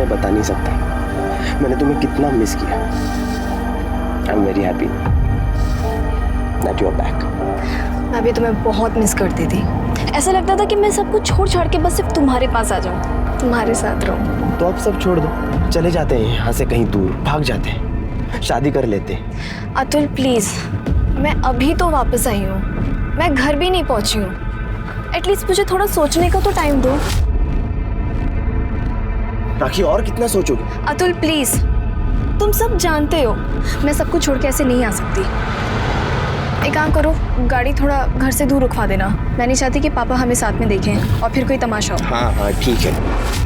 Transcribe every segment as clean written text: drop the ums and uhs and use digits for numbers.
मैं बता नहीं सकता मैंने तुम्हें कितना मिस किया। I am very happy that you are back. मैं भी तुम्हें बहुत मिस करती थी। ऐसा लगता था कि मैं सब कुछ छोड़ छाड़ के बस सिर्फ तुम्हारे पास आ जाऊं, तुम्हारे साथ रहूं। तो अब सब छोड़ दो, चले जाते हैं यहाँ से कहीं दूर, भाग जाते हैं, शादी कर लेते हैं। अतुल प्लीज, मैं अभी तो वापस आई हूँ, मैं घर भी नहीं पहुंची हूँ। एटलीस्ट मुझे थोड़ा सोचने का तो टाइम दो। राखी और कितना सोचोगे? अतुल प्लीज, तुम सब जानते हो मैं सब कुछ छोड़ के ऐसे नहीं आ सकती। एक काम करो, गाड़ी थोड़ा घर से दूर रुकवा देना। मैं नहीं चाहती कि पापा हमें साथ में देखें और फिर कोई तमाशा हो। हाँ हाँ ठीक है।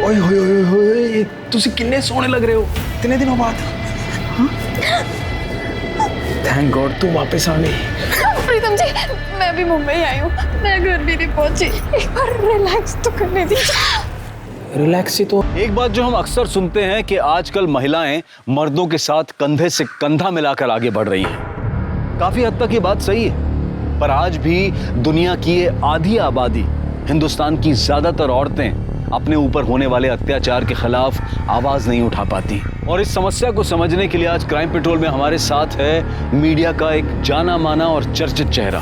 ओए होए होए होए, तुसी किन्ने सोने लग रहे हो इतने दिनों बाद। थैंक गॉड तू वापस आ गई। प्रीतम जी, मैं भी मुंबई आई हूँ, मैं घर भी नहीं पहुंची। एक बार रिलैक्स तो करने दीजिए। रिलैक्स ही तो। एक बात जो हम अक्सर सुनते हैं कि आजकल महिलाएं मर्दों के साथ कंधे से कंधा मिलाकर आगे बढ़ रही हैं। काफी हद तक ये बात सही है, पर आज भी दुनिया की ये आधी आबादी, हिंदुस्तान की ज्यादातर औरतें अपने ऊपर होने वाले अत्याचार के खिलाफ आवाज नहीं उठा पाती। और इस समस्या को समझने के लिए आज क्राइम पेट्रोल में हमारे साथ है मीडिया का एक जाना माना और चर्चित चेहरा।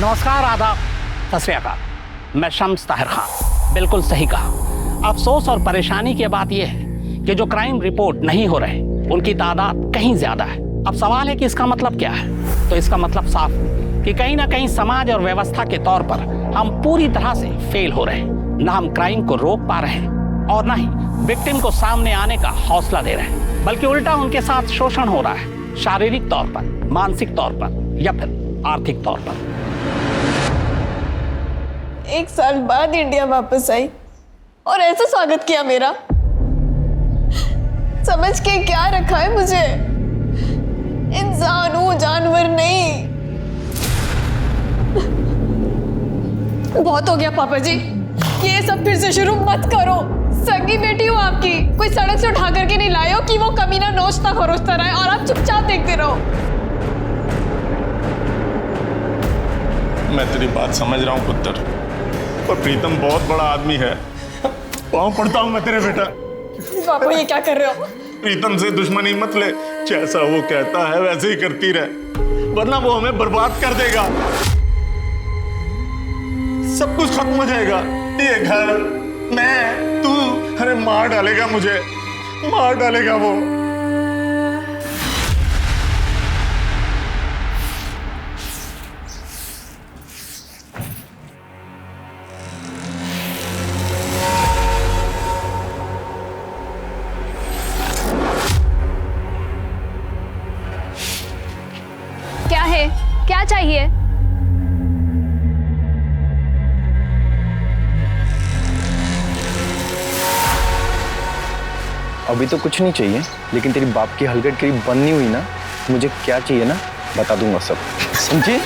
नमस्कार, आदाब, सत श्री अकाल। मैं शम्स ताहिर खान, बिल्कुल सही कहा। अफसोस और परेशानी की बात यह है कि जो क्राइम रिपोर्ट नहीं हो रहे उनकी तादाद कहीं ज्यादा है। अब सवाल है कि इसका मतलब क्या है? तो इसका मतलब साफ कि कहीं ना कहीं समाज और व्यवस्था के तौर पर हम पूरी तरह से फेल हो रहे हैं। ना हम क्राइम को रोक पा रहे हैं और ना ही विक्टिम को सामने आने का हौसला दे रहे हैं, बल्कि उल्टा उनके साथ शोषण हो रहा है, शारीरिक तौर पर, मानसिक तौर पर या फिर आर्थिक तौर पर। 1 साल बाद इंडिया वापस आई और ऐसा स्वागत किया मेरा। समझ के क्या रखा है मुझे? इंसान हूं, जानवर नहीं। बहुत हो गया पापा जी, ये सब फिर से शुरू मत करो। सगी बेटी हूँ आपकी, कोई सड़क से उठा करके नहीं लाए हो कि वो कमीना नोचता खरोचता रहे और आप चुपचाप देखते रहो। मैं तेरी बात समझ रहा हूँ पुत्र, पर प्रीतम बहुत बड़ा आदमी है। पाँव पड़ता हूँ मैं तेरे बेटा। पापा ये क्या कर रहे हो? प्रीतम से दुश्मनी मत ले, जैसा वो कहता है वैसे ही करती रहे, वरना वो हमें बर्बाद कर देगा। सब कुछ खत्म हो जाएगा, ये घर, मैं, तू, अरे मार डालेगा मुझे, मार डालेगा वो। क्या है? क्या चाहिए? अभी तो कुछ नहीं चाहिए, लेकिन तेरी बाप की हलकट करीब बंद नहीं हुई ना, मुझे क्या चाहिए ना बता दूंगा सब, समझे?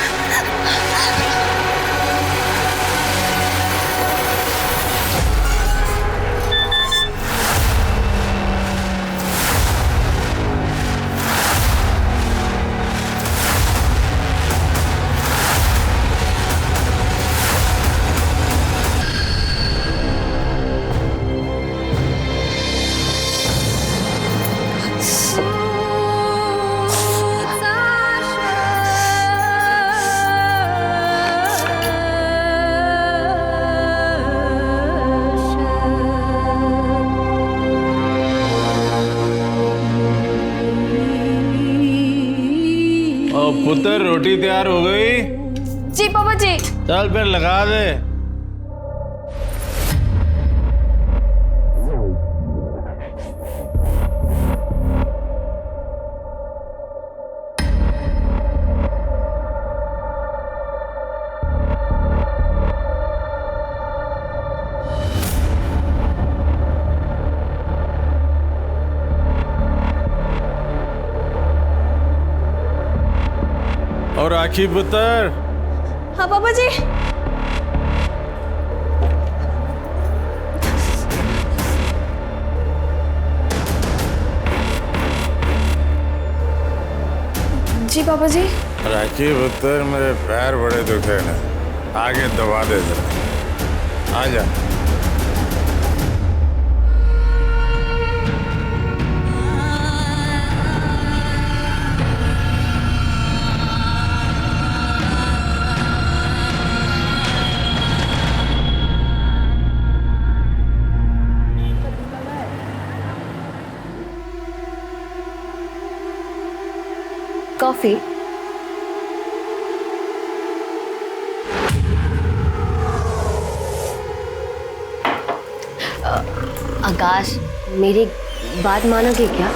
पुत्र रोटी तैयार हो गई? जी पापा जी। चल फिर लगा दे। और राखी पुत्र, हाँ पापा जी। जी पापा जी। राखी पुत्र, मेरे पैर बड़े दुखे हैं, आगे दबा दे जरा, आ जा। कॉफी। आकाश, मेरी बात मानोगे क्या?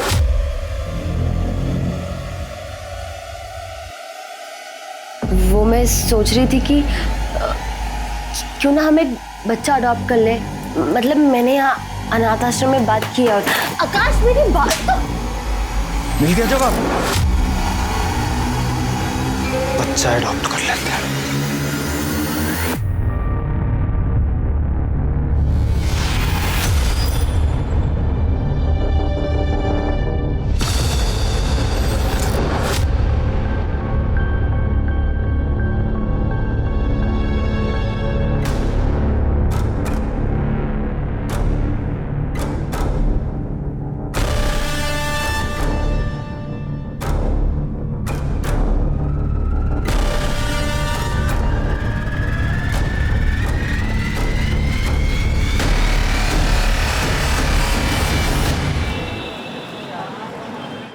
वो मैं सोच रही थी कि क्यों ना हम एक बच्चा अडॉप्ट कर ले। मतलब मैंने यहाँ अनाथ आश्रम में बात की और आकाश मेरी बात तो मिल गया जवाब। बच्चा अडॉप्ट कर लेते हैं।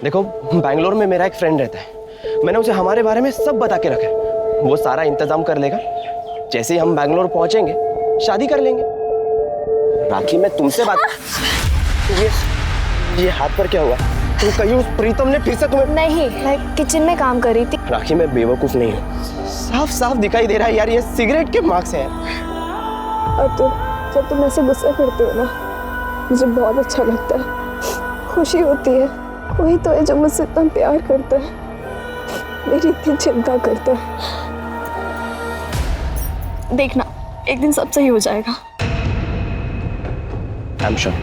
देखो, बैंगलोर में मेरा एक फ्रेंड रहता है। मैंने उसे हमारे बारे में सब बता के रखा है। वो सारा इंतजाम कर लेगा। जैसे ही हम बैंगलोर पहुंचेंगे शादी कर लेंगे। राखी, मैं तुमसे बात ये हाथ पर क्या हुआ? तुम कहीं उस प्रीतम ने फिर से तुम्हें? नहीं, मैं किचन में काम कर रही थी। राखी, मैं बेवकूफ नहीं हूँ। साफ साफ दिखाई दे रहा है यार, ये सिगरेट के मार्क्स हैं। और जब तुम ऐसे गुस्सा करते हो ना, मुझे बहुत अच्छा लगता है, खुशी होती है। कोई तो है जो मुझसे इतना प्यार करता है, मेरी इतनी चिंता करता है। देखना, एक दिन सब सही हो जाएगा। आई एम श्योर,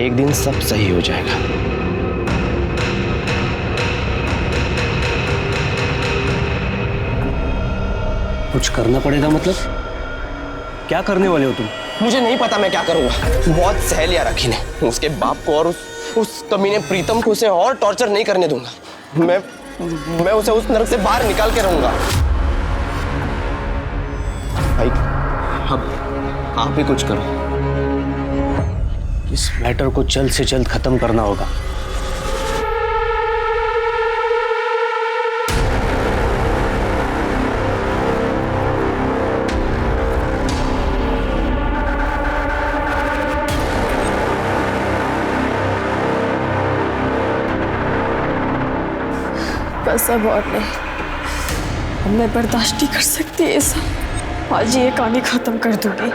एक दिन सब सही हो जाएगा। कुछ करना पड़ेगा मतलब? क्या करने वाले हो तुम? मुझे नहीं पता मैं क्या करूंगा। बहुत सह लिया राखी ने। उसके बाप को और उस कमीने प्रीतम को उसे और टॉर्चर नहीं करने दूंगा। मैं उसे उस नरक से बाहर निकाल के रहूंगा। भाई, अब आप ही कुछ करो। इस मैटर को जल्द से जल्द खत्म करना होगा। बस अब और नहीं, अब मैं बर्दाश्त नहीं कर सकती ऐसा। आज ये कहानी खत्म कर दूंगी।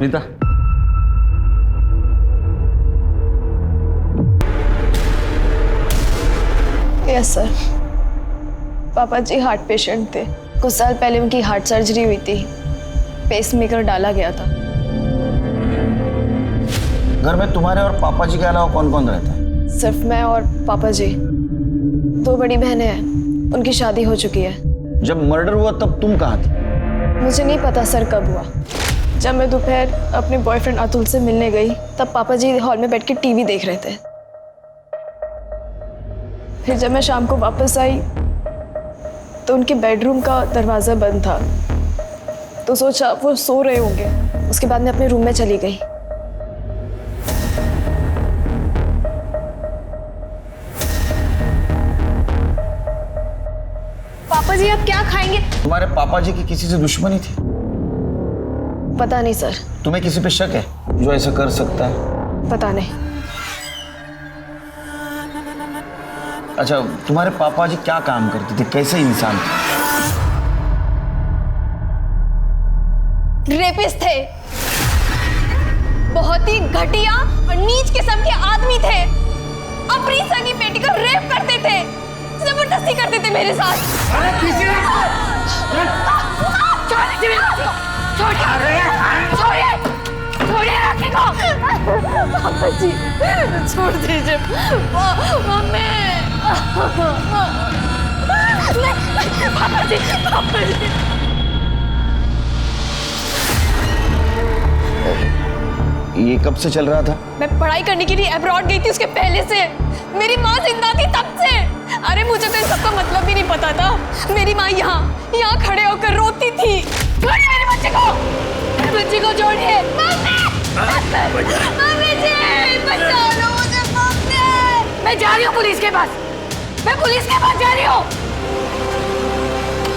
Rita, yes sir. पापा जी हार्ट पेशेंट थे। कुछ साल पहले उनकी हार्ट सर्जरी हुई थी, पेसमेकर डाला गया था। घर में तुम्हारे और पापा जी के अलावा कौन कौन रहता है? सिर्फ मैं और पापा जी। 2 बड़ी बहनें हैं, उनकी शादी हो चुकी है। जब मर्डर हुआ तब तुम कहाँ थी? मुझे नहीं पता सर कब हुआ। जब मैं दोपहर अपने बॉयफ्रेंड अतुल से मिलने गई तब पापा जी हॉल में बैठ के टीवी देख रहे थे। फिर जब मैं शाम को वापस आई तो उनके बेडरूम का दरवाज़ा बंद था, तो सोचा वो सो रहे होंगे। उसके बाद मैं अपने रूम में चली गई। पापा जी आप क्या खाएंगे? तुम्हारे पापा जी की किसी से दुश्मनी थी? पता नहीं सर। तुम्हें किसी पे शक है जो ऐसा कर सकता है? पता नहीं। अच्छा, तुम्हारे पापा जी क्या काम करते थे, कैसे इंसान थे? रेपिस्ट थे, बहुत ही घटिया और नीच किस्म के आदमी थे। अपनी सगी बेटी को रेप करते थे, जबरदस्ती करते थे मेरे साथ। पापा जी छोड़ दीजिए। मम्मी पापा जी, पापा जी। ये कब से चल रहा था? मैं पढ़ाई करने के लिए अब्रॉड गई थी, उसके पहले से। मेरी माँ जिंदा थी तब से। अरे मुझे तो इन सबका मतलब भी नहीं पता था। मेरी माँ यहाँ खड़े होकर रोती थी। छोड़िए मेरे बच्चे को, मेरे बच्चे को छोड़िए। मम्मी जी बचा लो मुझे। मम्मी मैं जा रही हूँ पुलिस के पास, मैं पुलिस के पास जा रही हूँ।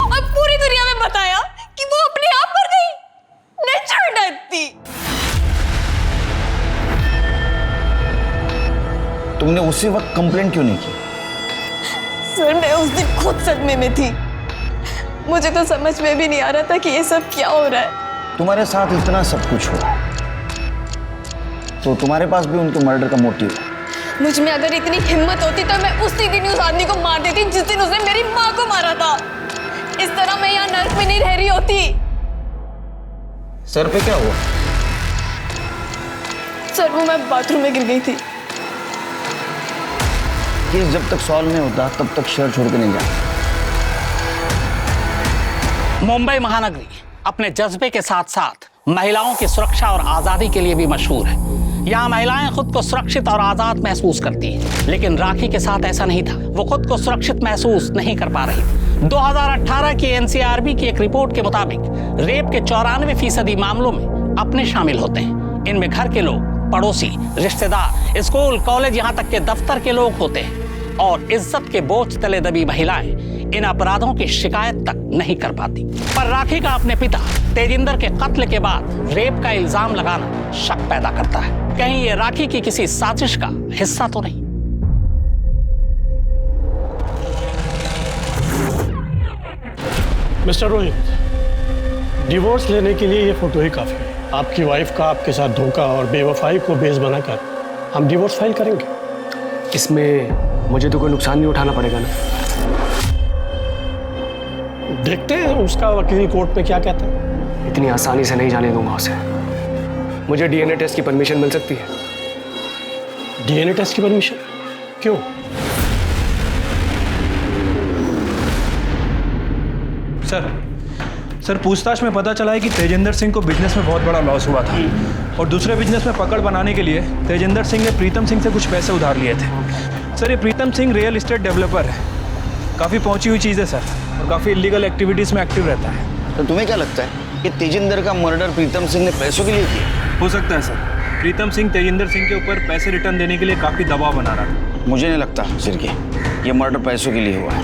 अब पूरी दुनिया में बताया कि वो अपने आप मर गई, नेचुरल डेथ थी। तुमने उसी वक्त कंप्लेंट क्यों नहीं की? सर मैं उस दिन खुद सदमे में थी। मुझे तो समझ में भी नहीं आ रहा था कि ये सब क्या हो रहा है। तुम्हारे साथ इतना सब कुछ हो तो तुम्हारे पास भी उनके मर्डर का मोटिव है। मुझ में अगर इतनी हिम्मत होती तो मैं उसी दिन उस आदमी को मार देती जिस दिन उसने मेरी माँ को मारा था। इस तरह मैं यहाँ नर्क में नहीं रह रही होती। सर पे क्या हुआ? सर वो मैं बाथरूम में गिर गई थी। केस जब तक सॉल्व नहीं होता तब तक शहर छोड़ के नहीं जाता। मुंबई महानगरी अपने जज्बे के साथ साथ महिलाओं की सुरक्षा और आजादी के लिए भी मशहूर है। यहाँ महिलाएं खुद को सुरक्षित और आजाद महसूस करती हैं, लेकिन राखी के साथ ऐसा नहीं था। वो खुद को सुरक्षित महसूस नहीं कर पा रही। 2018 की एनसीआरबी की एक रिपोर्ट के मुताबिक रेप के 94% मामलों में अपने शामिल होते हैं। इनमें घर के लोग, पड़ोसी, रिश्तेदार, स्कूल, कॉलेज, यहाँ तक के दफ्तर के लोग होते हैं। और इज्जत के बोझ तले दबी महिलाएं इन अपराधों की शिकायत तक नहीं कर पाती। पर राखी का अपने पिता तेजिंदर के कत्ल के बाद रेप का इल्जाम लगाना शक पैदा करता है। कहीं ये राखी की किसी साजिश का हिस्सा तो नहीं? मिस्टर रोहित, डिवोर्स लेने के लिए ये फोटो ही काफी है। आपकी वाइफ का आपके साथ धोखा और बेवफाई को बेस बनाकर हम डिवोर्स फाइल करेंगे। इसमें मुझे तो कोई नुकसान नहीं उठाना पड़ेगा ना? देखते हैं उसका वकील कोर्ट में क्या कहता है। इतनी आसानी से नहीं जाने दूंगा उसे। मुझे डीएनए टेस्ट की परमिशन मिल सकती है? डीएनए टेस्ट की परमिशन? क्यों? सर पूछताछ में पता चला है कि तेजिंदर सिंह को बिजनेस में बहुत बड़ा लॉस हुआ था और दूसरे बिजनेस में पकड़ बनाने के लिए तेजिंदर सिंह ने प्रीतम सिंह से कुछ पैसे उधार लिए थे। सर ये Pritam Singh real estate developer है, काफ़ी पहुंची हुई चीज़ है सर, और काफ़ी इलीगल एक्टिविटीज़ में एक्टिव रहता है। तो तुम्हें क्या लगता है कि तेजिंदर का मर्डर प्रीतम सिंह ने पैसों के लिए किया? हो सकता है सर, प्रीतम सिंह तेजिंदर सिंह के ऊपर पैसे रिटर्न देने के लिए काफ़ी दबाव बना रहा था। मुझे नहीं लगता सिरके ये मर्डर पैसों के लिए हुआ है,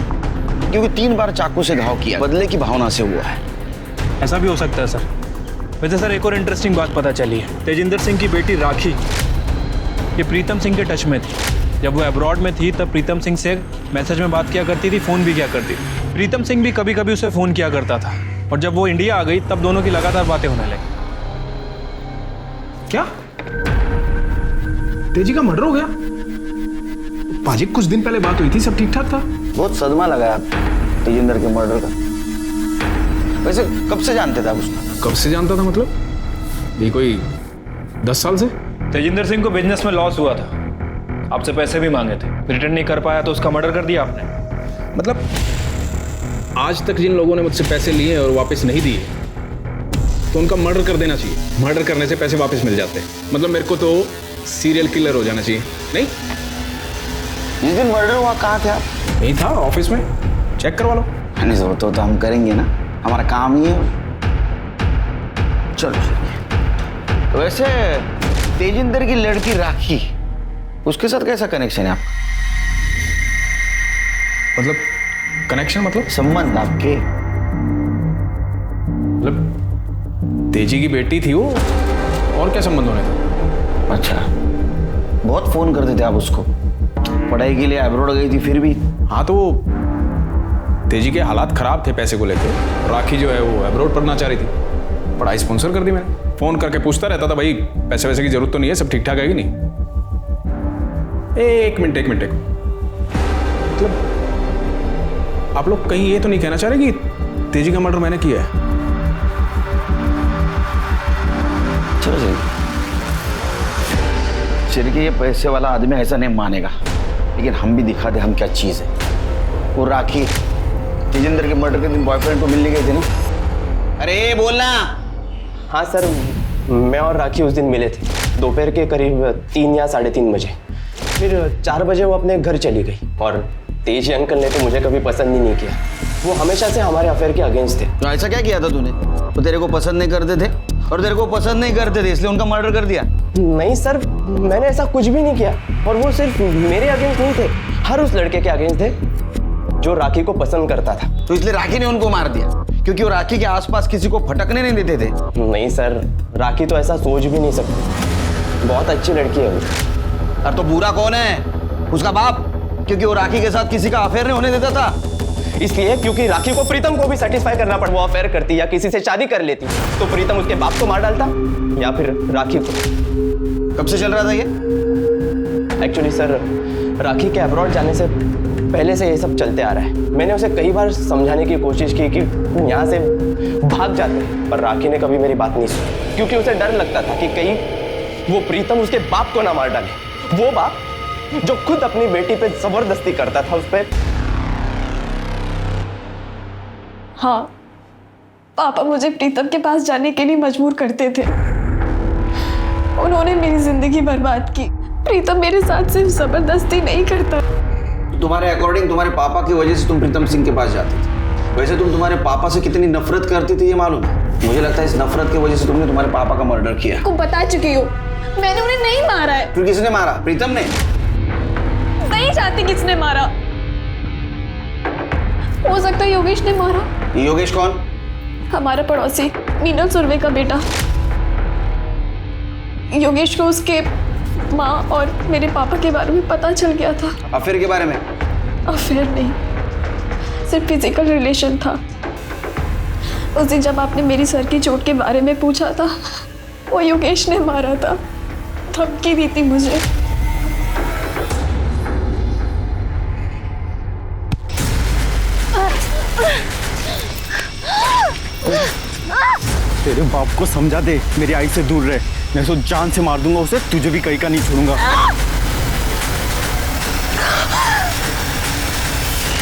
क्योंकि 3 बार चाकू से घाव किया, बदले की भावना से हुआ है। ऐसा भी हो सकता है सर। वैसे सर एक और इंटरेस्टिंग बात पता चली है। तेजिंदर सिंह की बेटी राखी ये प्रीतम सिंह के टच में थी। जब वो अब्रॉड में थी तब प्रीतम सिंह से मैसेज में बात किया करती थी, फ़ोन भी किया करती थी। प्रीतम सिंह भी कभी कभी उसे फ़ोन किया करता था, और जब वो इंडिया आ गई तब दोनों की लगातार बातें होने लगी। क्या तेजी का मर्डर हो गया? पाजी कुछ दिन पहले बात हुई थी, सब ठीक ठाक था। बहुत सदमा लगा तेजिंदर के मर्डर का। वैसे कब से जानते थे आप उसको? कब से जानता था मतलब? ये कोई 10 साल से? तेजिंदर सिंह को बिजनेस में लॉस हुआ था आपसे पैसे भी मांगे थे, रिटर्न नहीं कर पाया तो उसका मर्डर कर दिया आपने। मतलब आज तक जिन लोगों ने मुझसे पैसे लिए और वापस नहीं दिए तो उनका मर्डर कर देना चाहिए। मर्डर करने से पैसे वापस मिल जाते हैं। मतलब मेरे को तो सीरियल किलर हो जाना चाहिए। नहीं, जिस दिन मर्डर हुआ कहाँ थे आप? नहीं था, ऑफिस में। चेक करवा लो। नहीं सर, तो हम करेंगे ना, हमारा काम ही है। चलो वैसे तेजिंदर की लड़की राखी, उसके साथ कैसा कनेक्शन है आपका? मतलब कनेक्शन मतलब संबंध आपके? मतलब तेजी की बेटी थी वो, और क्या संबंध होने थे? अच्छा, बहुत फोन करते थे आप उसको, पढ़ाई के लिए अब्रॉड गई थी फिर भी? हाँ, तो वो तेजी के हालात खराब थे पैसे को लेकर। राखी जो है वो अब्रॉड पढ़ना चाह रही थी, पढ़ाई स्पॉन्सर कर दी मैंने। फोन करके पूछता रहता था, भाई पैसे वैसे की जरूरत तो नहीं है, सब ठीक ठाक है कि नहीं? एक मिनट मतलब आप लोग कहीं ये तो नहीं कहना चाह रहे कि तेजी का मर्डर मैंने किया है? चलो चिरकी, ये पैसे वाला आदमी ऐसा नहीं मानेगा, लेकिन हम भी दिखा दे हम क्या चीज है। वो राखी तेजिंदर के मर्डर के दिन बॉयफ्रेंड को मिलने गए थे ना? अरे बोलना। हाँ सर, मैं और राखी उस दिन मिले थे दोपहर के करीब 3 या 3:30 बजे। फिर 4 बजे वो अपने घर चली गई। और तेजी अंकल ने तो मुझे कभी पसंद ही नहीं किया। वो हमेशा से हमारे अफेयर के अगेंस्ट थे। तो ऐसा क्या किया था तूने? वो तेरे को पसंद नहीं करते थे और तेरे को पसंद नहीं करते थे इसलिए उनका मर्डर कर दिया? नहीं सर, मैंने ऐसा कुछ भी नहीं किया। और वो सिर्फ मेरे अगेंस्ट नहीं थे, हर उस लड़के के अगेंस्ट थे जो राखी को पसंद करता था। तो इसलिए राखी ने उनको मार दिया क्योंकि वो राखी के आसपास किसी को फटकने नहीं देते थे? नहीं सर, राखी तो ऐसा सोच भी नहीं सकती, बहुत अच्छी लड़की है वो। और तो बुरा कौन है? उसका बाप, क्योंकि वो राखी के साथ किसी का अफेयर नहीं होने देता था। इसलिए क्योंकि राखी को प्रीतम को भी सेटिस्फाई करना पड़ा। वो अफेयर करती या किसी से शादी कर लेती तो प्रीतम उसके बाप को मार डालता या फिर राखी को। कब से चल रहा था ये? एक्चुअली सर, राखी के अब्रॉड जाने से पहले से ये सब चलते आ रहा है। मैंने उसे कई बार समझाने की कोशिश की कि यहाँ से भाग जाते, पर राखी ने कभी मेरी बात नहीं सुनी क्योंकि उसे डर लगता था कि कहीं वो प्रीतम उसके बाप को ना मार डाले। वो बाप जो खुद अपनी बेटी पे जबरदस्ती करता था उस पर। हाँ, पापा मुझे प्रीतम के पास जाने के लिए मजबूर करते थे। उन्होंने मेरी जिंदगी बर्बाद की। प्रीतम मेरे साथ सिर्फ जबरदस्ती नहीं करता। तुम्हारे अकॉर्डिंग तुम्हारे पापा की वजह से तुम प्रीतम सिंह के पास जाती थी। वैसे तुम तुम्हारे पापा से कितनी नफरत करती थी ये मालूम है? मुझे लगता है इस नफरत की वजह से तुमने तुम्हारे पापा का मर्डर किया। आपको बता चुकी हूँ, मैंने उन्हें नहीं मारा है। फिर किसने मारा? प्रीतम ने? नहीं जानती किसने मारा। हो सकता है योगेश ने मारा। योगेश कौन? हमारा पड़ोसी, मीनल सुरवे का बेटा। योगेश को उसके माँ और मेरे पापा के बारे में पता चल गया था। अफेयर के बारे में? अफेयर नहीं, सिर्फ फिजिकल रिलेशन था। उस दिन जब आपने मेरी सर की चोट के बारे में पूछा था, वो योगेश ने मारा था। धमकी दी थी मुझे। तेरे बाप को समझा दे मेरी आई से दूर रहे, मैं तो जान से मार दूंगा उसे, तुझे भी कहीं का नहीं छोड़ूंगा।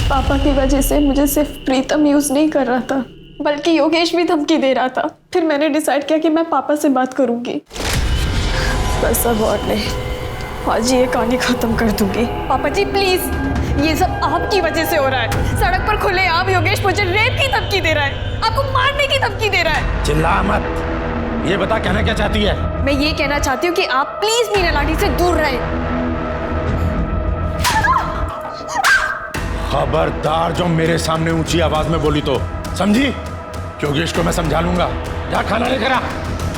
पापा की वजह से मुझे सिर्फ प्रीतम यूज नहीं कर रहा था, बल्कि योगेश भी धमकी दे रहा था। फिर मैंने डिसाइड किया कि मैं पापा से बात करूंगी। बस अब और नहीं, आज ये कहानी खत्म कर दूंगी। पापा जी प्लीज, ये सब आपकी वजह से हो रहा है। सड़क पर खुलेआम योगेश मुझे रेप की धमकी दे रहा है, आपको मारने की धमकी दे रहा है। चिल्ला मत, ये बता कहना क्या चाहती है? मैं ये कहना चाहती हूँ कि आप प्लीज मीना लाडी से दूर रहें। खबरदार जो मेरे सामने ऊंची आवाज में बोली तो, समझी? योगेश को मैं समझा लूंगा। जा खाना लेकर आ।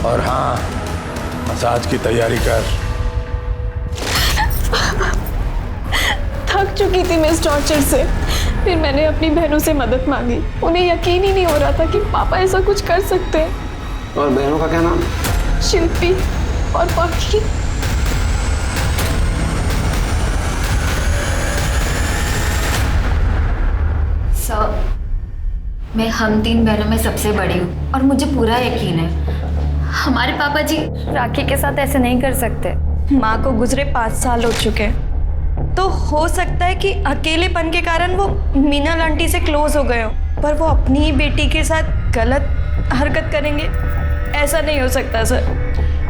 और हाँ, मसाज की तैयारी कर। थक चुकी थी मैं इस टॉर्चर से। फिर मैंने अपनी बहनों से मदद मांगी। उन्हें यकीन ही नहीं हो रहा था कि पापा ऐसा कुछ कर सकते हैं। और बहनों का क्या नाम? शिल्पी और पाखी। सर, मैं हम 3 बहनों में सबसे बड़ी हूँ और मुझे पूरा यकीन है हमारे पापा जी राखी के साथ ऐसे नहीं कर सकते। माँ को गुजरे 5 साल हो चुके हैं। तो हो सकता है कि अकेलेपन के कारण वो मीनल आंटी से क्लोज हो गए हो, पर वो अपनी ही बेटी के साथ गलत हरकत करेंगे, ऐसा नहीं हो सकता सर।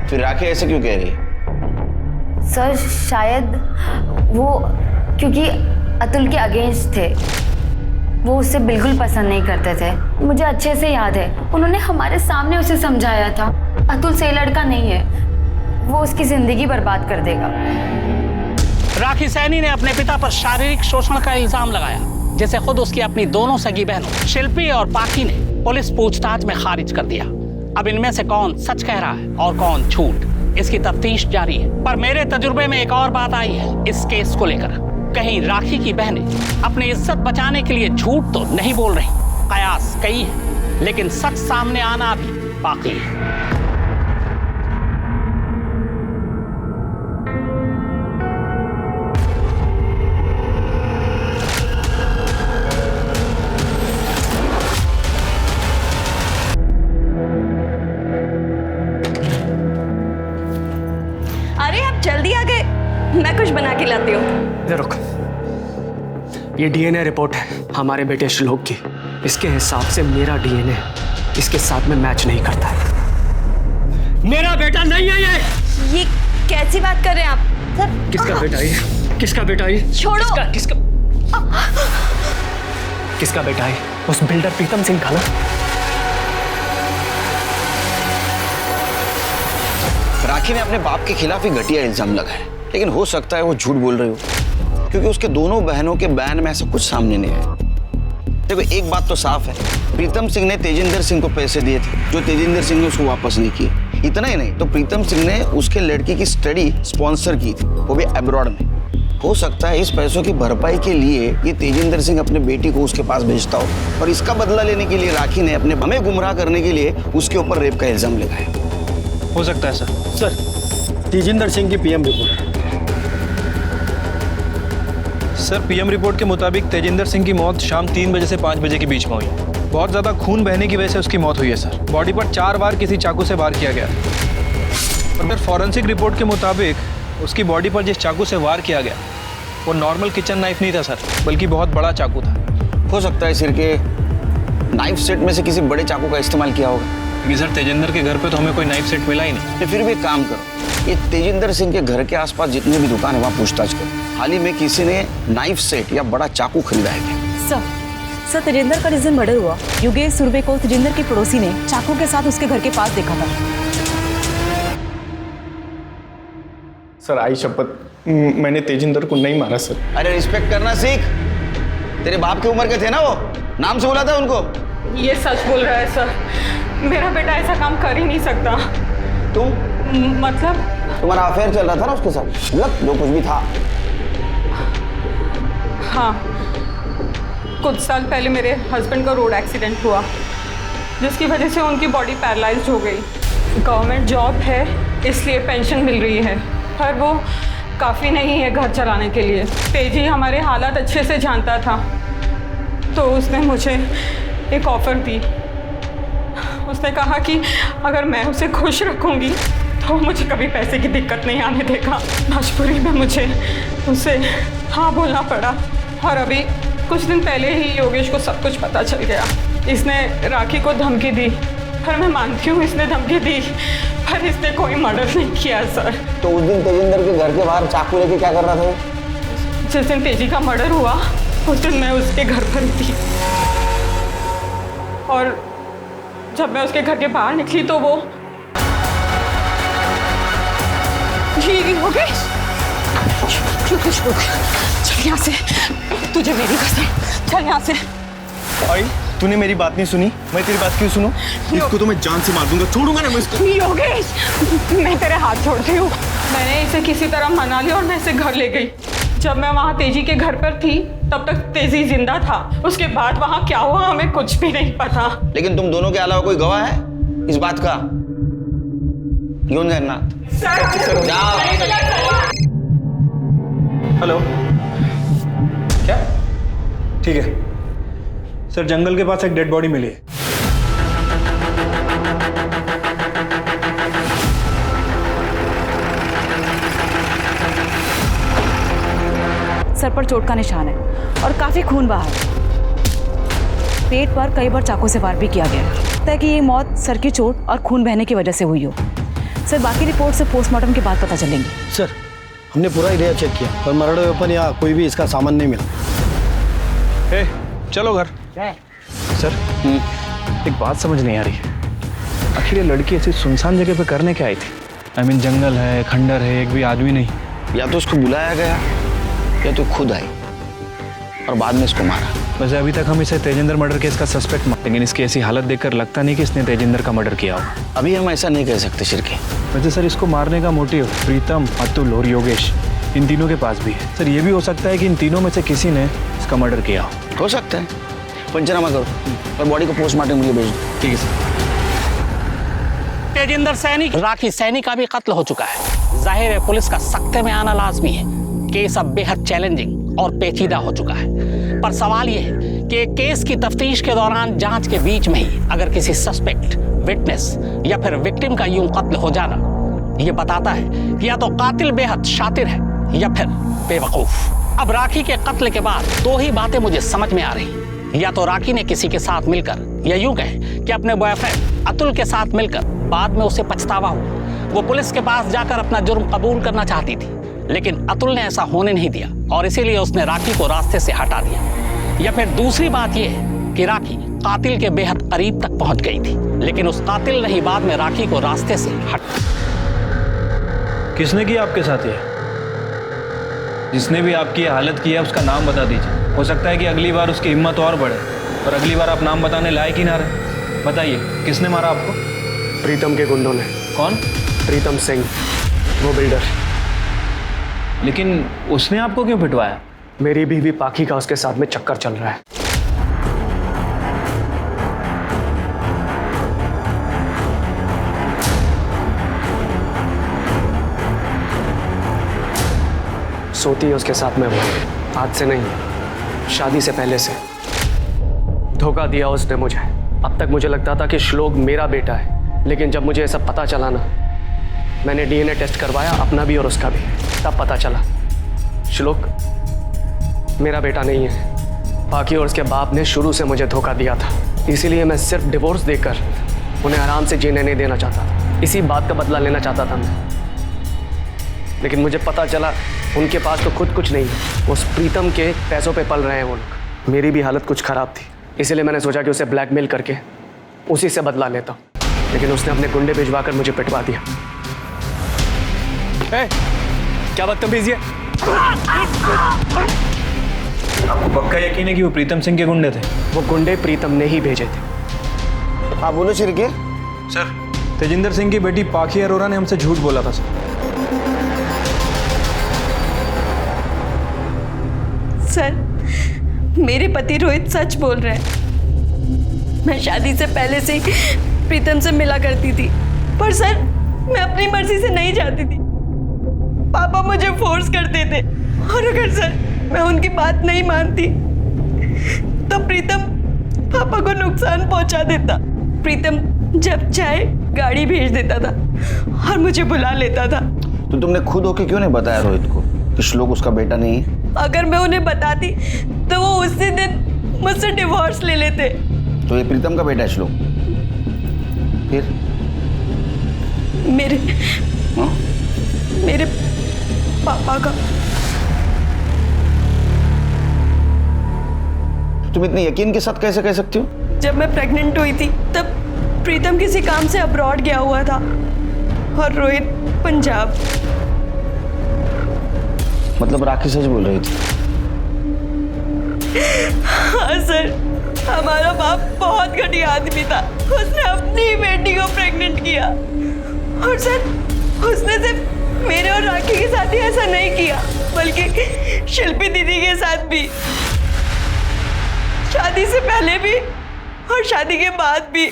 फिर राखी ऐसे क्यों कह रही है? सर शायद वो क्योंकि अतुल के अगेंस्ट थे, वो उसे बिल्कुल पसंद नहीं करते थे। मुझे अच्छे से याद है, उन्होंने हमारे सामने उसे समझाया था अतुल सही लड़का नहीं है, वो उसकी जिंदगी बर्बाद कर देगा। राखी सैनी ने अपने पिता पर शारीरिक शोषण का इल्जाम लगाया, जिसे खुद उसकी अपनी दोनों सगी बहनों शिल्पी और पाखी ने पुलिस पूछताछ में खारिज कर दिया। अब इनमें से कौन सच कह रहा है और कौन झूठ, इसकी तफ्तीश जारी है। पर मेरे तजुर्बे में एक और बात आई है इस केस को लेकर, कहीं राखी की बहनें अपनी इज्जत बचाने के लिए झूठ तो नहीं बोल रही। कयास कई है, लेकिन सच सामने आना भी बाकी है। अरे आप जल्दी आ गए, मैं कुछ बना के लाती हूँ। इधर रुक, ये डीएनए रिपोर्ट है हमारे बेटे श्लोक की। इसके हिसाब से मेरा डीएनए इसके साथ में मैच नहीं करता है। मेरा बेटा नहीं है ये कैसी बात कर रहे हैं आप सर? किसका बेटा है? किसका बेटा है? छोड़ो। किसका बेटा है? उस बिल्डर प्रीतम सिंह का ना। राखी ने अपने बाप के खिलाफ ही घटिया इल्जाम लगाया, लेकिन हो सकता है वो झूठ बोल रही हो, क्योंकि उसके दोनों बहनों के बयान में ऐसा कुछ सामने नहीं आया। देखो एक बात तो साफ है, प्रीतम सिंह ने तेजिंदर सिंह को पैसे दिए थे, जो तेजिंदर सिंह ने उसको वापस नहीं किए। इतना ही नहीं तो प्रीतम सिंह ने उसके लड़की की स्टडी स्पॉन्सर की थी, वो भी अब्रॉड में। हो सकता है इस पैसों की भरपाई के लिए ये तेजिंदर सिंह अपने बेटी को उसके पास भेजता हो, और इसका बदला लेने के लिए राखी ने अपने हमें गुमराह करने के लिए उसके ऊपर रेप का इल्जाम लगाया। हो सकता है सर। सर तेजिंदर सिंह की PM report. Sir PM report के मुताबिक तेजिंदर सिंह की मौत शाम 3 बजे से 5 बजे के बीच में हुई। बहुत ज़्यादा खून बहने की वजह से उसकी मौत हुई है सर। बॉडी पर 4 बार किसी चाकू से वार किया गया। और फिर फॉरेंसिक रिपोर्ट के मुताबिक उसकी बॉडी पर जिस चाकू से वार किया गया वो नॉर्मल किचन नाइफ नहीं था सर, बल्कि बहुत बड़ा चाकू था। हो सकता है सिर के नाइफ सेट में से किसी बड़े चाकू का इस्तेमाल किया होगा। क्योंकि सर तेजिंदर के घर पे तो हमें कोई नाइफ सेट मिला ही नहीं। फिर भी एक काम करो, ये तेजिंदर सिंह के घर के आसपास जितने भी दुकान है वहाँ पूछताछ करो। हाल ही में किसी ने नाइफ सेट या बड़ा चाकू खरीदा है क्या? सर तेजिंदर का जिस दिन मर्डर हुआ, योगेश सुरभे को तेजिंदर की पड़ोसी ने चाकू के साथ उसके घर के पास देखा था। सर आई शपथ, मैंने तेजिंदर को नहीं मारा सर। अरे रिस्पेक्ट करना सीख, तेरे बाप की उम्र के थे ना वो, नाम से बुला था उनको। ये सच बोल रहा है सर, मेरा बेटा ऐसा काम कर ही नहीं सकता। तुम मतलब तुम्हारा अफेयर चल रहा था ना उसके साथ, मतलब जो कुछ भी था। हाँ, कुछ साल पहले मेरे हस्बैंड का रोड एक्सीडेंट हुआ, जिसकी वजह से उनकी बॉडी पैरालाइज्ड हो गई। गवर्नमेंट जॉब है इसलिए पेंशन मिल रही है, पर वो काफ़ी नहीं है घर चलाने के लिए। तेजी हमारे हालात अच्छे से जानता था, तो उसने मुझे एक ऑफ़र दी। उसने कहा कि अगर मैं उसे खुश रखूंगी तो मुझे कभी पैसे की दिक्कत नहीं आने देगा। मजबूरी में मुझे उसे हाँ बोलना पड़ा, और अभी कुछ दिन पहले ही योगेश को सब कुछ पता चल गया। इसने राखी को धमकी दी, पर मैं मानती हूँ इसने धमकी दी, पर इसने कोई मर्डर नहीं किया सर। तो उस दिन तेजिंदर के घर के बाहर चाकू लेके क्या कर रहा था? जिस दिन तेजी का मर्डर हुआ उस दिन मैं उसके घर पर थी, और जब मैं उसके घर के बाहर निकली तो वो योगेश, चल यहाँ से, तुझे मेरी कसम, चल यहाँ से। आई, तूने मेरी बात नहीं सुनी, मैं तेरी बात क्यों सुनूं? इसको तो मैं जान से मार दूंगा, छोड़ूंगा ना मैं इसको। योगेश, मैं तेरे हाथ छोड़ती हूँ। मैंने इसे किसी तरह मना लिया और मैं इसे घर ले गई। जब मैं वहाँ तेजी के घर पर थी तब तक तेजी जिंदा था, उसके बाद वहाँ क्या हुआ हमें कुछ भी नहीं पता। लेकिन तुम दोनों के अलावा कोई गवाह है इस बात का? यूं जगन्नाथ, हेलो, क्या? ठीक है सर, जंगल के पास एक डेड बॉडी मिली है। सर पर चोट का निशान है और काफी खून बहा है। पेट पर कई बार चाकू से वार भी किया गया है। लगता है कि ये मौत सर की चोट और खून बहने की वजह से हुई हो। सर बाकी रिपोर्ट से पोस्टमार्टम के बाद पता चलेंगे। सर हमने पूरा एरिया चेक किया पर मर्डर वेपन या कोई भी इसका सामान नहीं मिला। ए, चलो घर। सर एक बात समझ नहीं आ रही है, आखिर ये लड़की ऐसी सुनसान जगह पे करने क्या आई थी? आई मीन जंगल है, खंडर है, एक भी आदमी नहीं। या तो उसको बुलाया गया या तो खुद आई और बाद में इसको मारा। वैसे अभी तक हम इसे तेजिंदर मर्डर केस का सस्पेक्ट मानते, लेकिन इसकी ऐसी हालत देखकर लगता नहीं कि इसने तेजिंदर का मर्डर किया हो। अभी हम ऐसा नहीं कह सकते शिरके। वैसे सर इसको मारने का मोटिव प्रीतम, अतुल और योगेश इन तीनों के पास भी है। सर ये भी हो सकता है कि इन तीनों में से किसी ने इसका मर्डर किया हो सकता है। पंचनामा करो और बॉडी को पोस्टमार्टम के लिए भेज दो। ठीक है सर। तेजिंदर सैनी, राखी सैनी का भी कत्ल हो चुका है। जाहिर है पुलिस का सख्ते में आना लाजमी है। केस अब बेहद चैलेंजिंग और पेचीदा हो चुका है। पर सवाल यह है कि केस की तफ्तीश के दौरान जांच के बीच में ही अगर किसी सस्पेक्ट, विटनेस या फिर विक्टिम का यूं कत्ल हो जाना, यह बताता है कि या तो कातिल बेहद शातिर है या फिर बेवकूफ। अब राखी के कत्ल के बाद दो ही बातें मुझे समझ में आ रही। या तो राखी ने किसी के साथ मिलकर, या यूं कहें कि अपने बॉयफ्रेंड अतुल के साथ मिलकर बाद में उसे पछतावा हुआ। वो पुलिस के पास जाकर अपना जुर्म कबूल करना चाहती थी, लेकिन अतुल ने ऐसा होने नहीं दिया और इसीलिए उसने राखी को रास्ते से हटा दिया। या फिर दूसरी बात यह है कि राखी कातिल के बेहद करीब तक पहुंच गई थी, लेकिन उस कातिल ने ही बाद में राखी को रास्ते से किसने किया आपके साथ ये? जिसने भी आपकी हालत की है उसका नाम बता दीजिए। हो सकता है कि अगली बार उसकी हिम्मत और बढ़े, और अगली बार आप नाम बताने लायक ही ना रहे। बताइए किसने मारा आपको? प्रीतम के गुंडों ने। कौन? प्रीतम सिंह, वो बिल्डर। लेकिन उसने आपको क्यों पिटवाया? मेरी बीवी पाखी का उसके साथ में चक्कर चल रहा है। सोती है उसके साथ में वो, आज से नहीं, शादी से पहले से। धोखा दिया उसने मुझे। अब तक मुझे लगता था कि श्लोक मेरा बेटा है, लेकिन जब मुझे ये सब पता चला ना, मैंने डीएनए टेस्ट करवाया, अपना भी और उसका भी। तब पता चला श्लोक मेरा बेटा नहीं है। पाखी और उसके बाप ने शुरू से मुझे धोखा दिया था, इसीलिए मैं सिर्फ डिवोर्स देकर उन्हें आराम से जीने नहीं देना चाहता था। इसी बात का बदला लेना चाहता था मैं। लेकिन मुझे पता चला उनके पास तो खुद कुछ नहीं है, उस प्रीतम के पैसों पे पल रहे हैं वो लोग। मेरी भी हालत कुछ खराब थी, इसीलिए मैंने सोचा कि उसे ब्लैकमेल करके उसी से बदला लेता हूँ। लेकिन उसने अपने गुंडे भिजवा कर मुझे पिटवा दिया। क्या बदतमीजी है? आपको पक्का यकीन है कि वो प्रीतम सिंह के गुंडे थे? वो गुंडे प्रीतम ने ही भेजे थे। आप बोलो शिरके। सर तेजिंदर सिंह की बेटी पाखी अरोरा ने हमसे झूठ बोला था सर। मेरे पति रोहित सच बोल रहे हैं। मैं शादी से पहले से ही प्रीतम से मिला करती थी, पर सर मैं अपनी मर्जी से नहीं जाती थी। पापा मुझे फोर्स करते थे, और अगर सर मैं उनकी बात नहीं मानती तो प्रीतम पापा को नुकसान पहुंचा देता। प्रीतम जब चाहे गाड़ी भेज देता था और मुझे बुला लेता था। तो तुमने खुद होके क्यों नहीं बताया रोहित को कि श्लोक उसका बेटा नहीं है? अगर मैं उन्हें बताती तो वो उसी दिन मुझसे डिवोर्स ले लेते। तो ये प्रीतम का बेटा है श्लोक? फिर मेरे पापा का। तुम इतने यकीन के साथ कैसे कह सकती हो? जब मैं प्रेग्नेंट हुई थी तब प्रीतम किसी काम से अब्रॉड गया हुआ था और रोहित पंजाब। मतलब राखी सच बोल रही थी? हाँ सर, हमारा बाप बहुत घटिया आदमी था। उसने अपनी बेटी को प्रेग्नेंट किया, और सर उसने सिर्फ मेरे और राखी के साथ ही ऐसा नहीं किया, बल्कि शिल्पी दीदी के साथ भी। शादी से पहले भी और शादी के बाद भी।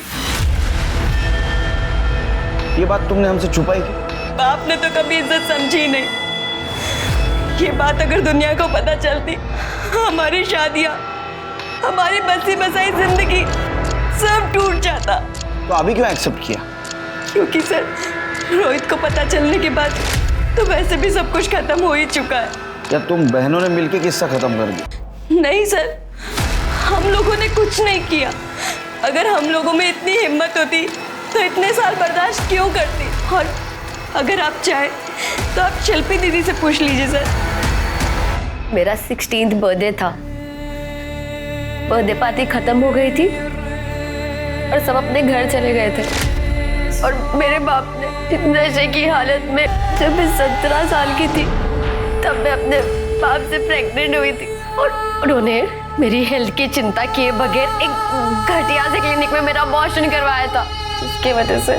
ये बात तुमने हमसे छुपाई क्यों? बाप ने तो कभी इज्जत समझी नहीं। ये बात अगर दुनिया को पता चलती, हमारी शादियां, हमारी बसी बसाई जिंदगी सब टूट जाता। तो अभी क्यों एक्सेप्ट किया? क्योंकि सर रोहित को पता चलने के बाद तो वैसे भी सब कुछ खत्म हो ही चुका है। या तुम बहनों ने मिलकर किस्सा खत्म कर दिया? नहीं सर, हम लोगों ने कुछ नहीं किया। अगर हम लोगों में इतनी हिम्मत होती तो इतने साल बर्दाश्त क्यों करती? और अगर आप चाहें तो आप शिल्पी दीदी से पूछ लीजिए सर। मेरा 16th बर्थडे था, बर्थडे पार्टी खत्म हो गई थी और सब अपने घर चले गए थे और मेरे बाप ने नशे की हालत में, जब मैं 17 साल की थी तब मैं अपने बाप से प्रेग्नेंट हुई थी और उन्होंने मेरी हेल्थ की चिंता किए बगैर एक घटिया से क्लिनिक में मेरा अबॉर्शन करवाया था, जिसकी वजह से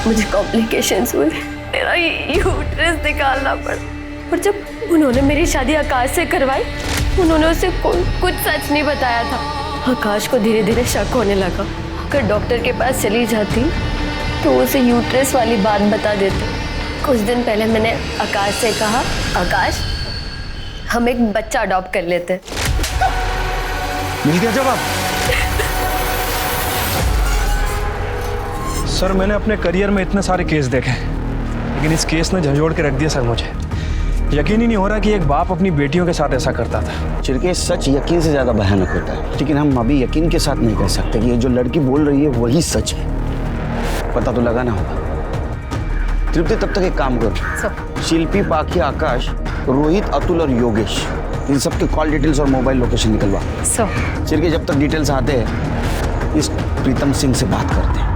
मुझे कॉम्प्लिकेशंस हुए, मेरा यूट्रस निकालना पड़ा। और जब उन्होंने मेरी शादी आकाश से करवाई, उन्होंने उसे कुछ सच नहीं बताया था। आकाश को धीरे धीरे शक होने लगा, अगर डॉक्टर के पास चली जाती तो उसे यूट्रस वाली बात बता देते। कुछ दिन पहले मैंने आकाश से कहा, आकाश हम एक बच्चा अडॉप्ट कर लेते। मिल गया जवाब? सर मैंने अपने करियर में इतने सारे केस देखे, लेकिन इस केस ने झंझोड़ के रख दिया सर। मुझे यकीन ही नहीं हो रहा कि एक बाप अपनी बेटियों के साथ ऐसा करता था। चिरके, सच यकीन से ज्यादा भयानक होता है, लेकिन हम अभी यकीन के साथ नहीं कह सकते कि ये जो लड़की बोल रही है वही सच है। पता तो लगाना होगा। तृप्ति, तब तक एक काम करो, शिल्पी, पाखी, आकाश, रोहित, अतुल और योगेश, इन सब के कॉल डिटेल्स और मोबाइल लोकेशन निकलवा। चिरके, जब तक डिटेल्स आते हैं इस प्रीतम सिंह से बात करते हैं।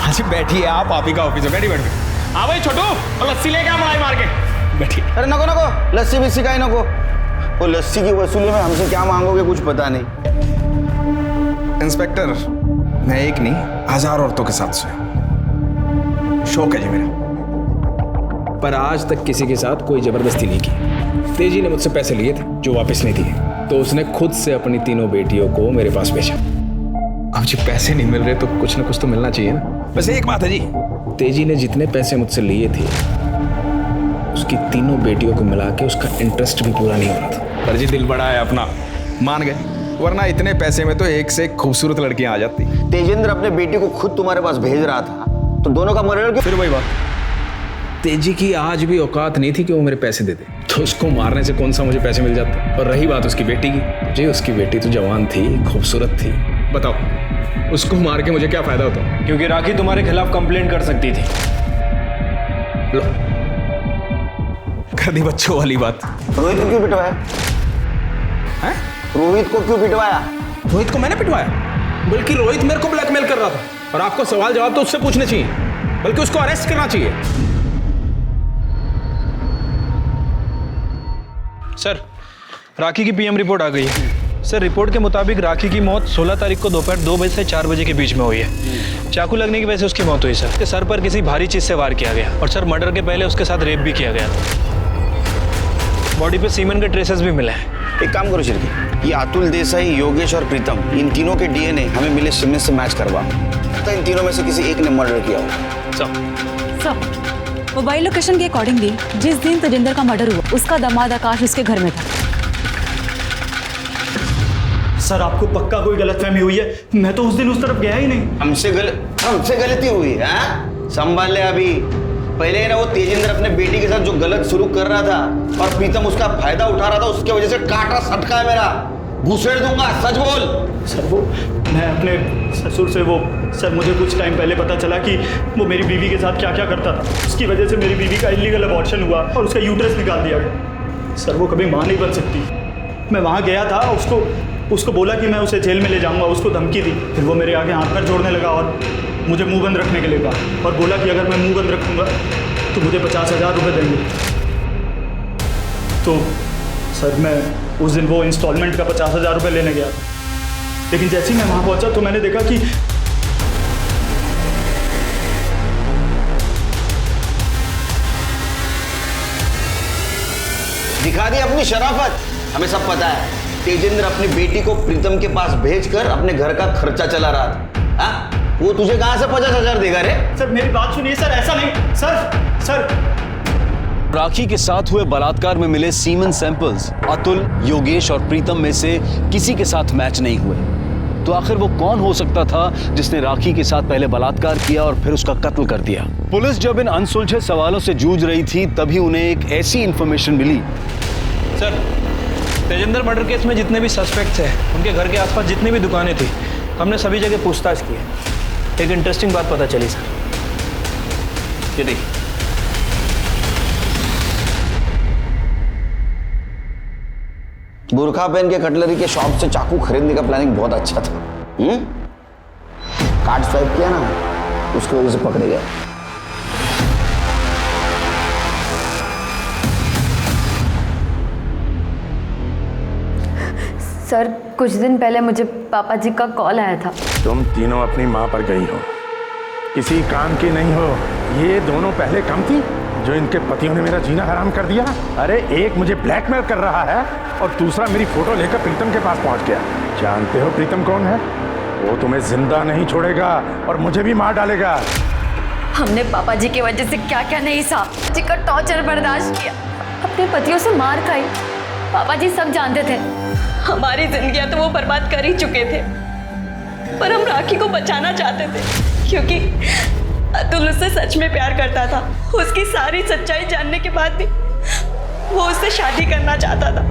अच्छा बैठिए, आप ही का ऑफिस है, बैठिए। हाँ भाई छोटू, और लस्सी लेके आ मलाई मार के। बैठिए। अरे नको नको, लस्सी भी सिखाई नको। वो लस्सी की वसूली में हमसे क्या मांगोगे कुछ पता नहीं। इंस्पेक्टर, मैं एक नहीं 1000 औरतों के साथ सोया, शौक है जी मेरा, पर आज तक किसी के साथ कोई जबरदस्ती नहीं की। तेजी ने मुझसे पैसे लिए थे जो वापस नहीं दिए, तो उसने खुद से अपनी तीनों बेटियों को मेरे पास भेजा। अब जी पैसे नहीं मिल रहे तो कुछ ना कुछ तो मिलना चाहिए ना। बस एक बात है जी, तेजी ने जितने पैसे मुझसे लिए थे उसकी तीनों बेटियों को मिला के उसका इंटरेस्ट भी पूरा नहीं हो रहा था। पर जी दिल बड़ा है अपना, मान गए, वरना इतने पैसे में तो एक से एक खूबसूरत लड़कियां आ जाती। तेजेंद्र अपने बेटी को खुद तुम्हारे पास भेज रहा था, तो दोनों का मर्डर क्यों? फिर वही बात, तेजी की आज भी औकात नहीं थी कि वो मेरे पैसे दे दे, तो उसको मारने से कौन सा मुझे पैसे मिल जाते। और रही बात उसकी बेटी की, जी उसकी बेटी तो जवान थी, खूबसूरत थी, बताओ उसको मार के मुझे क्या फायदा होता? क्योंकि राखी तुम्हारे खिलाफ कंप्लेंट कर सकती थी। लो कर दी बच्चों वाली बात। रोहित को क्यों पिटवाया? हैं? रोहित को क्यों पिटवाया? रोहित को मैंने पिटवाया? बल्कि रोहित मेरे को ब्लैकमेल कर रहा था, और आपको सवाल जवाब तो उससे पूछने चाहिए, बल्कि उसको अरेस्ट करना चाहिए। सर, राखी की पीएम रिपोर्ट आ गई है। सर, रिपोर्ट के मुताबिक राखी की मौत 16 तारीख को दोपहर 2 बजे से 4 बजे के बीच में हुई है। चाकू लगने की वजह से उसकी मौत हुई सर। उसके सर पर किसी भारी चीज से वार किया गया, और सर मर्डर के पहले उसके साथ रेप भी किया गया था। बॉडी पे सीमेंट के ट्रेसेस भी मिले हैं। एक काम करो शिरकी, ये अतुल देसाई, योगेश और प्रीतम, इन तीनों के डीएनए हमें मिले सीमेंट से मैच करवा, तो इन तीनों में से किसी एक ने मर्डर किया होगा। सब मोबाइल लोकेशन के अकॉर्डिंगली जिस दिन तेजिंदर का मर्डर हुआ उसका दामाद आकाश उसके घर में था। सर, आपको पक्का कोई गलतफहमी हुई है, मैं तो उस दिन उस तरफ गया ही नहीं। हमसे गलती हुई है? संभाल ले अभी। पहले ना वो तेजिंदर अपने बेटी के साथ जो गलत सुलूक कर रहा था और प्रीतम उसका फायदा उठा रहा था, उसके वजह से काटा सटका है मेरा, घुसेड़ दूंगा, सच बोल। सर, वो मैं अपने ससुर से सर मुझे कुछ टाइम पहले पता चला कि वो मेरी बीवी के साथ क्या क्या करता था, उसकी वजह से मेरी बीवी का इलीगल अबॉर्शन हुआ और उसका यूट्रस निकाल दिया गया। सर, वो कभी मां नहीं बन सकती। मैं वहाँ गया था, उसको बोला कि मैं उसे जेल में ले जाऊंगा, उसको धमकी दी। फिर वो मेरे आगे हाथ पैर जोड़ने लगा और मुझे मुंह बंद रखने के लिए कहा, और बोला कि अगर मैं मुंह बंद रखूंगा तो मुझे 50,000 रुपये देंगे। तो सर, मैं उस दिन वो इंस्टॉलमेंट का 50,000 रुपये लेने गया, लेकिन जैसे ही मैं वहाँ पहुँचा तो मैंने देखा कि दिखा दी अपनी शराफत। हमें सब पता है तेजिंदर अपनी बेटी को प्रीतम के पास भेजकर अपने घर का खर्चा चला रहा था। हाँ? वो तुझे कहां से 50,000 देगा रे? सर, मेरी बात सुनिए सर, ऐसा नहीं। सर राखी के साथ हुए बलात्कार में मिले सीमेन सैंपल्स अतुल, योगेश और प्रीतम में से किसी के साथ मैच नहीं हुए। तो आखिर वो कौन हो सकता था जिसने राखी के साथ पहले बलात्कार किया और फिर उसका कत्ल कर दिया? पुलिस जब इन अनसुलझे सवालों से जूझ रही थी तभी उन्हें एक ऐसी इंफॉर्मेशन मिली। सर, तेजिंदर मर्डर केस में जितने भी सस्पेक्ट्स हैं, उनके घर के आसपास जितनी भी दुकानें थी, हमने सभी जगह पूछताछ की है। एक इंटरेस्टिंग बात पता चली सर। ये देखिए, बुरखा पहन के कटलरी के शॉप से चाकू खरीदने का प्लानिंग बहुत अच्छा था। कार्ड स्वाइप किया ना, उसकी वजह से पकड़े गए। सर, कुछ दिन पहले मुझे पापा जी का कॉल आया था। तुम तीनों अपनी माँ पर गई हो, किसी काम की नहीं हो। ये दोनों पहले कम थी जो इनके पतियों ने मेरा जीना हराम कर दिया। अरे एक मुझे ब्लैकमेल कर रहा है और दूसरा मेरी फोटो लेकर प्रीतम के पास पहुंच गया। जानते हो प्रीतम कौन है? वो तुम्हें जिंदा नहीं छोड़ेगा और मुझे भी मार डालेगा। हमने पापा जी की वजह से क्या क्या नहीं सहा, जी का टॉर्चर बर्दाश्त किया, अपने पतियों से मार खाई। पापा जी सब जानते थे। हमारी जिंदगियां तो वो बर्बाद कर ही चुके थे, पर हम राखी को बचाना चाहते थे क्योंकि अतुल उससे सच में प्यार करता था। उसकी सारी सच्चाई जानने के बाद भी वो उससे शादी करना चाहता था।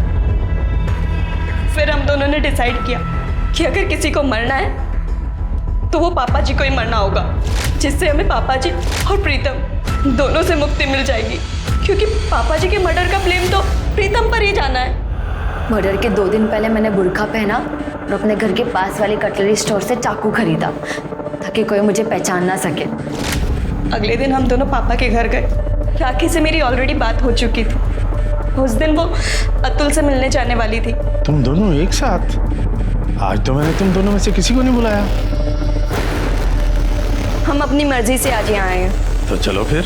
फिर हम दोनों ने डिसाइड किया कि अगर किसी को मरना है तो वो पापा जी को ही मरना होगा, जिससे हमें पापा जी और प्रीतम दोनों से मुक्ति मिल जाएगी। क्योंकि पापा जी के मर्डर का ब्लेम तो प्रीतम पर ही जाना है। मर्डर के 2 दिन पहले मैंने बुर्का पहना और अपने घर के पास वाली कटलरी स्टोर से चाकू खरीदा ताकि कोई मुझे पहचान ना सके। अगले दिन हम दोनों पापा के घर गए। राखी से मेरी ऑलरेडी बात हो चुकी थी। उस दिन वो अतुल से मिलने जाने वाली थी। तुम दोनों एक साथ? आज तो मैंने तुम दोनों में से किसी को नहीं बुलाया। हम अपनी मर्जी से आज यहाँ आए हैं। तो चलो फिर।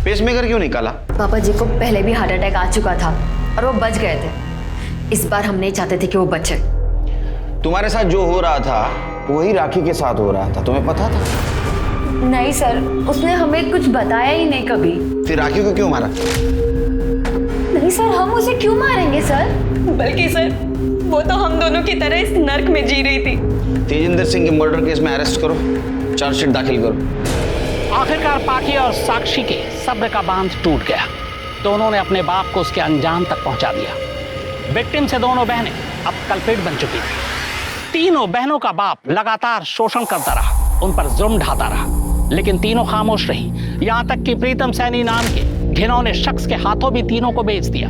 पेसमेकर क्यों निकाला? पापा जी को पहले भी हार्ट अटैक आ चुका था और वो बच गए थे। इस बार हम नहीं चाहते थे कि वो बचे। तुम्हारे साथ जो हो रहा था वही राखी के साथ हो रहा था, तुम्हें पता था? नहीं सर, उसने हमें कुछ बताया ही नहीं कभी। फिर राखी को क्यों मारा? नहीं सर, हम उसे क्यों मारेंगे सर? बल्कि सर, वो तो हम दोनों की तरह इस नर्क में जी रही थी। तेजिंदर सिंह के मर्डर केस में अरेस्ट करो, चार्जशीट दाखिल करो। आखिरकार पाकी और साक्षी के सब्र का बांध टूट गया। दोनों ने अपने बाप को उसके अंजाम तक पहुंचा दिया। विक्टिम से दोनों बहनें अब कल्प्रिट बन चुकी थी। तीनों बहनों का बाप लगातार शोषण करता रहा, उन पर जुर्म ढाता रहा, लेकिन तीनों खामोश रही। यहाँ तक कि प्रीतम सैनी नाम के घिनौने शख्स के हाथों भी तीनों को बेच दिया,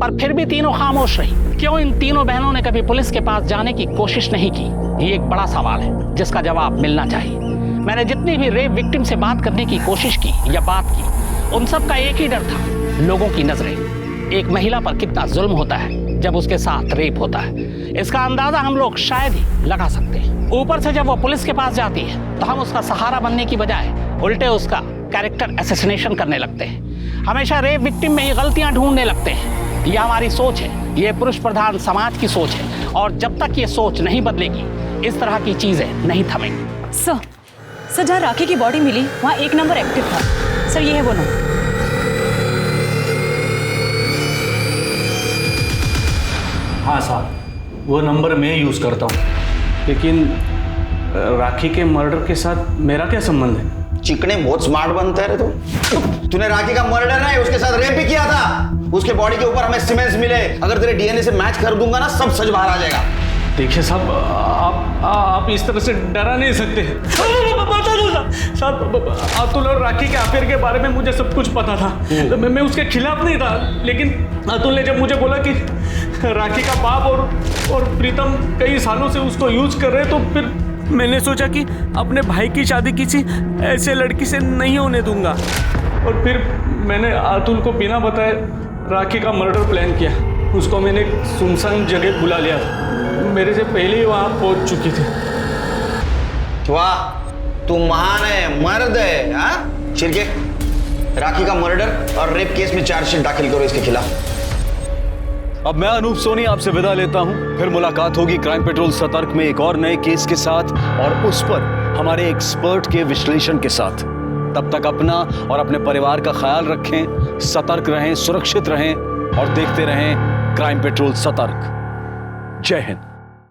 पर फिर भी तीनों खामोश रही। क्यों इन तीनों बहनों ने कभी पुलिस के पास जाने की कोशिश नहीं की? ये एक बड़ा सवाल है जिसका जवाब मिलना चाहिए। मैंने जितनी भी रेप विक्टिम से बात करने की कोशिश की या बात की, उन सब का एक ही डर था, लोगों की नजरें। एक महिला पर कितना जुल्म होता है जब उसके साथ रेप होता है, इसका अंदाजा हम लोग शायद ही लगा सकते हैं। ऊपर से जब वो पुलिस के पास जाती है तो हम उसका सहारा बनने की बजाय उल्टे उसका कैरेक्टर असैसिनेशन करने लगते हैं। हमेशा रेप विक्टिम में ही गलतियां ढूंढने लगते हैं। ये हमारी सोच है, ये पुरुष प्रधान समाज की सोच है, और जब तक ये सोच नहीं बदलेगी इस तरह की चीजें नहीं थमेंगी। सर, जहाँ राखी की बॉडी मिली वहाँ एक नंबर एक्टिव था। सर, ये है वो नंबर। हाँ साहब, वो नंबर मैं यूज़ करता हूँ, लेकिन राखी के मर्डर के साथ मेरा क्या संबंध है? चिकने बहुत स्मार्ट बनता है रे तू। तूने राखी का मर्डर नहीं, उसके साथ रेप भी किया था। उसके बॉडी के ऊपर हमें सीमेंट्स मिले। अगर तेरे डीएनए से मैच कर दूंगा ना, सब सच बाहर आ जाएगा। देखिए साहब, आप इस तरह से डरा नहीं सकते। साहब, अतुल और राखी के अफेयर के बारे में मुझे सब कुछ पता था। मैं उसके खिलाफ नहीं था, लेकिन अतुल ने जब मुझे बोला कि राखी का बाप और प्रीतम कई सालों से उसको यूज कर रहे, तो फिर मैंने सोचा कि अपने भाई की शादी किसी ऐसे लड़की से नहीं होने दूंगा। और फिर मैंने अतुल को बिना बताए राखी का मर्डर प्लान किया। उसको मैंने सुनसान जगह बुला लिया था, मेरे से पहले ही वहां पहुंच चुकी थी। वाह, तू महान है, मर्द है। हाँ चिरके, राखी का मर्डर और रेप केस में चार्जशीट दाखिल करो इसके खिलाफ। अब मैं अनूप सोनी आपसे विदा लेता हूं। फिर मुलाकात होगी क्राइम पेट्रोल सतर्क में एक और नए केस के साथ और उस पर हमारे एक्सपर्ट के विश्लेषण के साथ। तब तक अपना और अपने परिवार का ख्याल रखें, सतर्क रहें, सुरक्षित रहें और देखते रहें क्राइम पेट्रोल सतर्क। जय हिंद।